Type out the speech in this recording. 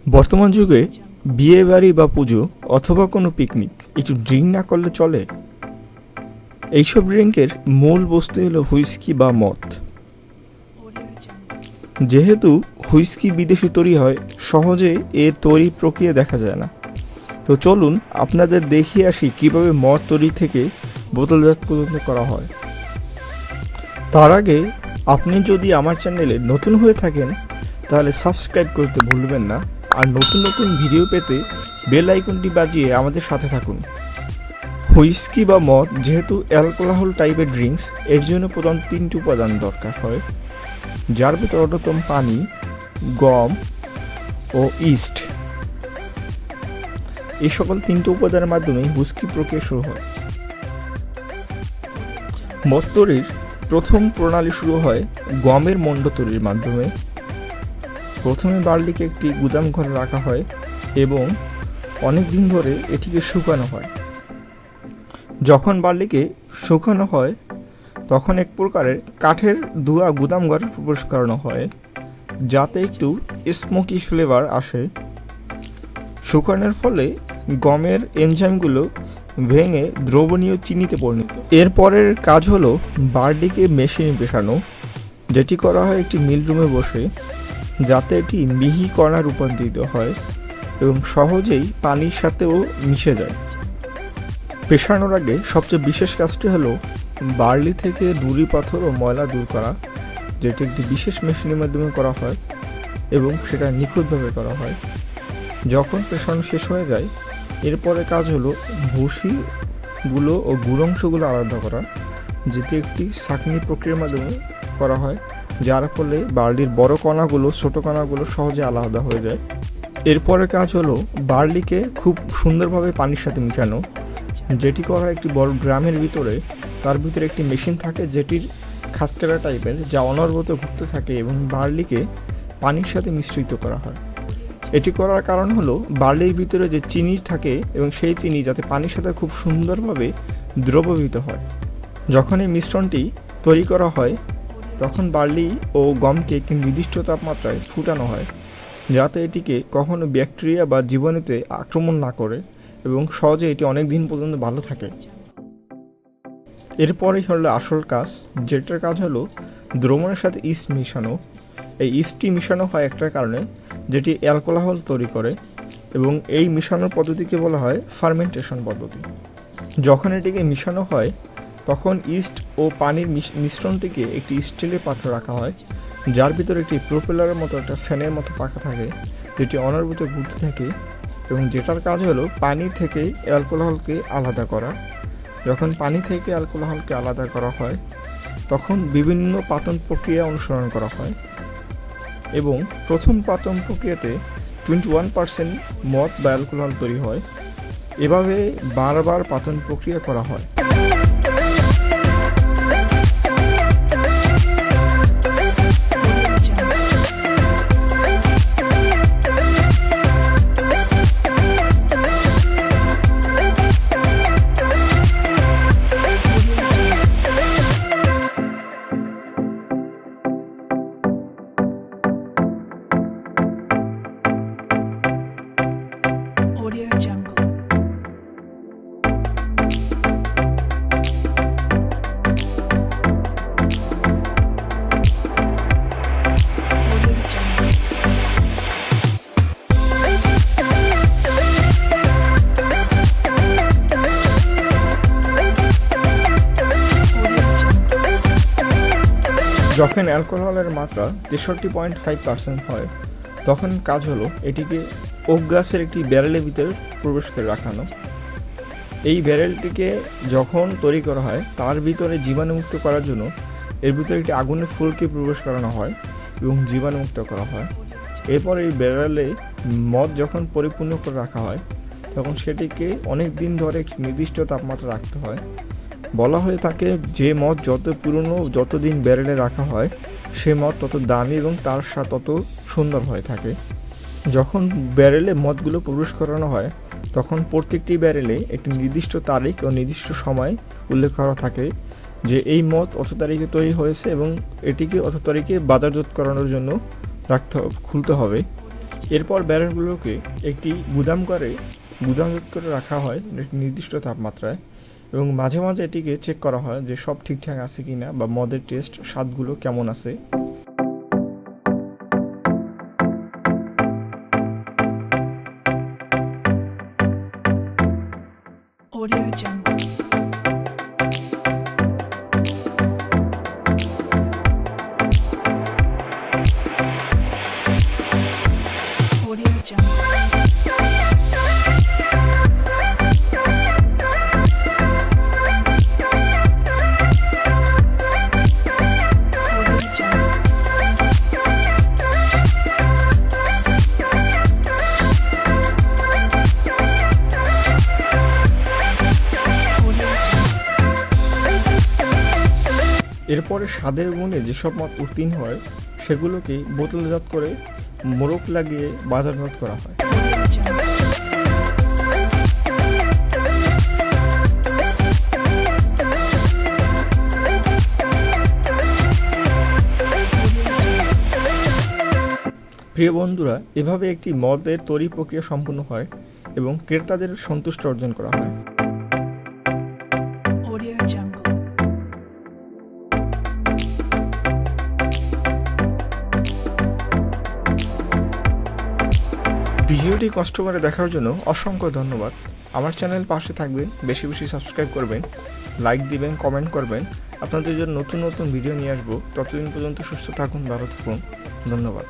বর্তমান যুগে বিয়ে বাড়ি বা পুজো অথবা কোনো পিকনিক একটু ড্রিঙ্ক না করলে চলে। এইসব ড্রিঙ্কের মূল বস্তু হলো হুইস্কি বা মদ। যেহেতু হুইস্কি বিদেশে তৈরি হয়, সহজে এর তৈরি প্রক্রিয়া দেখা যায় না। তো চলুন আপনাদের দেখিয়ে আসি কিভাবে মদ তৈরি থেকে বোতলজাত পর্যন্ত করা হয়। তার আগে আপনি যদি আমার চ্যানেলে নতুন হয়ে থাকেন তাহলে সাবস্ক্রাইব করতে ভুলবেন না, আর নতুন নতুন ভিডিও পেতে বেল আইকনটি বাজিয়ে আমাদের সাথে থাকুন। হুইস্কি বা মদ যেহেতু অ্যালকোহল টাইপের ড্রিঙ্কস, এর জন্য প্রধান তিনটি উপাদান দরকার হয়, যার ভিতর অন্যতম পানি, গম ও ইস্ট। এই সকল তিনটি উপাদানের মাধ্যমে হুইস্কি প্রক্রিয়া শুরু হয়। মদ তৈরির প্রথম প্রণালী শুরু হয় গমের মণ্ড তৈরির মাধ্যমে। প্রথমে বার্লিকে একটি গুদাম ঘরে রাখা হয় এবং অনেক দিন ধরে এটিকে শুকানো হয়। যখন বার্লিকে শুকানো হয় তখন এক প্রকারের কাঠের ধোঁয়া গুদাম ঘরে প্রবেশ করানো হয়, যাতে একটু স্মোকি ফ্লেভার আসে। শুকানোর ফলে গমের এনজাইমগুলো ভেঙে দ্রবণীয় চিনিতে পরিণত। এরপরের কাজ হলো বার্লিকে মেশিনে পেষানো, যেটি করা হয় একটি মিল রুমে বসে, যাতে এটি মিহি কণা রূপান্তরিত হয় এবং সহজেই পানির সাথেও মিশে যায়। পেষানোর আগে সবচেয়ে বিশেষ কাজটি হলো বার্লি থেকে নুড়ি পাথর ও ময়লা দূর করা, যেটি একটি বিশেষ মেশিনের মাধ্যমে করা হয় এবং সেটা নিখুঁতভাবে করা হয়। যখন পেষানো শেষ হয়ে যায়, এরপরে কাজ হলো ভুসিগুলো ও গুঁড়ো অংশগুলো আলাদা করা, যেটি একটি ছাঁকনি প্রক্রিয়ার মাধ্যমে করা হয়, যার ফলে বার্লির বড় কণাগুলো ছোট কণাগুলো সহজে আলাদা হয়ে যায়। এরপরে কাজ হলো বার্লিকে খুব সুন্দরভাবে পানির সাথে মিশানো, যেটি করা একটি বড় ড্রামের ভিতরে। তার ভিতরে একটি মেশিন থাকে যেটির খাঁজকাটা টাইপের, যা অনবরত ঘুরতে থাকে এবং বার্লিকে পানির সাথে মিশ্রিত করা হয়। এটি করার কারণ হলো বার্লির ভিতরে যে চিনি থাকে এবং সেই চিনি যাতে পানির সাথে খুব সুন্দরভাবে দ্রবীভূত হয়। যখন এই মিশ্রণটি তৈরি করা হয় তখন বার্লি ও গমকে একটি নির্দিষ্ট তাপমাত্রায় ফুটানো হয়, যাতে এটিকে কখনো ব্যাকটেরিয়া বা জীবাণুতে আক্রমণ না করে এবং সহজে এটি অনেক দিন পর্যন্ত ভালো থাকে। এরপরেই হলো আসল কাজ, যেটার কাজ হলো দ্রবণের সাথে ইস্ট মিশানো। এই ইস্টটি মিশানো হয় একটার কারণে, যেটি অ্যালকোহল তৈরি করে, এবং এই মিশানোর পদ্ধতিকে বলা হয় ফার্মেন্টেশন পদ্ধতি। যখন এটিকে মিশানো হয় তখন ইস্ট ও পানির মিশ্রণটিকে একটি স্টিলের পাত্রে রাখা হয়, যার ভিতরে একটি প্রোপেলারের মতো একটা ফ্যানের মতো পাখা থাকে, যেটি অনবরত ঘুরতে থাকে এবং যেটার কাজ হলো পানি থেকে অ্যালকোহলকে আলাদা করা। যখন পানি থেকে অ্যালকোহলকে আলাদা করা হয় তখন বিভিন্ন পাতন প্রক্রিয়া অনুসরণ করা হয় এবং প্রথম পাতন প্রক্রিয়াতে 21% মদ বা অ্যালকোহল তৈরি হয়। এভাবে বারবার পাতন প্রক্রিয়া করা হয়। যখন অ্যালকোহলের মাত্রা 63.5% হয় তখন কাজ হলো এটিকে ওক গাছের একটি ব্যারেলের ভিতরে প্রবেশ করে রাখানো। এই ব্যারেলটিকে যখন তৈরি করা হয় তার ভিতরে জীবাণুমুক্ত করার জন্য এর ভিতরে একটি আগুনের ফুলকে প্রবেশ করানো হয় এবং জীবাণুমুক্ত করা হয়। এরপর এই ব্যারেলে মদ যখন পরিপূর্ণ করে রাখা হয় তখন সেটিকে অনেক দিন ধরে একটি নির্দিষ্ট তাপমাত্রা রাখতে হয়। বলা হয়ে থাকে যে মদ যত পুরনো, যতদিন ব্যারেলে রাখা হয় সে মদ তত দামি এবং তার স্বাদ তত সুন্দর হয়ে থাকে। যখন ব্যারেলে মদগুলো প্রবেশ করানো হয় তখন প্রত্যেকটি ব্যারেলে একটি নির্দিষ্ট তারিখ ও নির্দিষ্ট সময় উল্লেখ করা থাকে, যে এই মদ অত তারিখে তৈরি হয়েছে এবং এটিকে অত তারিখে বাজারজাত করানোর জন্য খুলতে হবে। এরপর ব্যারেলগুলোকে একটি গুদামঘরে গুদামজাত করে রাখা হয় নির্দিষ্ট তাপমাত্রায়, এবং মাঝে মাঝে এটিকে চেক করা হয় যে সব ঠিকঠাক আছে কিনা বা মদের টেস্ট স্বাদগুলো কেমন আছে। Audio Jungle. Audio Jungle. এরপরে স্বাদের গুণে যেসব মদ উত্তীর্ণ হয় সেগুলোকে বোতলজাত করে মোড়ক লাগিয়ে বাজারজাত করা হয়। প্রিয় বন্ধুরা, এভাবে একটি মদের তৈরি প্রক্রিয়া সম্পন্ন হয় এবং ক্রেতাদের সন্তুষ্টি অর্জন করা হয়। Audio Jungle. ভিডিওটি কষ্ট করে দেখার জন্য অসংখ্য ধন্যবাদ। আমার চ্যানেল পাশে থাকবেন, বেশি বেশি সাবস্ক্রাইব করবেন, লাইক দিবেন, কমেন্ট করবেন। আপনাদের জন্য নতুন নতুন ভিডিও নিয়ে আসবো। ততদিন পর্যন্ত সুস্থ থাকুন, ভালো থাকুন। ধন্যবাদ।